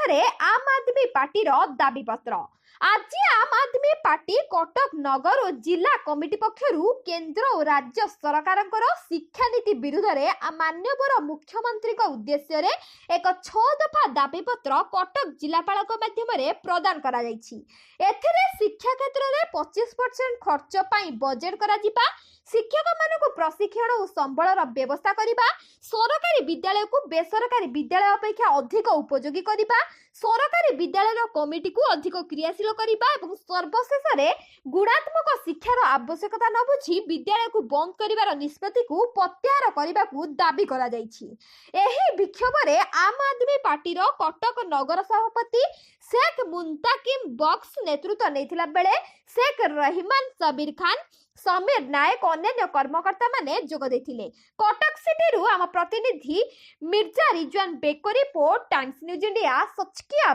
ବିରୁଦ୍ଧରେ आम आदमी पार्टी दाबी पत्र। आज आम आदमी पार्टी कटक नगर और जिला कमिटी पक्षरु केंद्र और राज्य सरकार शिक्षा नीति विरुद्ध में माननीय मुख्यमंत्री उद्देश्य एक 6 दफा दाबी पत्र कटक जिलापाल माध्यम प्रदान करा जायछि। एथिरे शिक्षा क्षेत्र में 25% खर्च पाई बजेट करा जिबा, शिक्षक मानक प्रशिक्षण और संबलर व्यवस्था करिबा, सरकारी विद्यालय को बेसरकारी विद्यालय अपेक्षा अधिक उपयोगी करिबा, सरकारी विद्यालय कमिटी को अधिक क्रियाशील करिबा एवं सर्वशेष गुणात्मक शिक्षार आवश्यकता न बुझी विद्यालय को बंद करिबार निष्पत्ति को प्रत्याहार करने को दाबी करा जायछि। एही विक्षोभ रे आम आदमी पार्टी कटक नगर सभापति शेख मुंताकिम बक्स नेतृत्व नेथिला बेले शेख रहीमान सबीर खान, समीर नायक अन्य कर्मकर्ता माने जोग देथिले। कटक सिटी आम प्रतिनिधि मिर्जा रिजवान बेको रिपोर्ट, टाइम्स न्यूज इंडिया, सचकिया।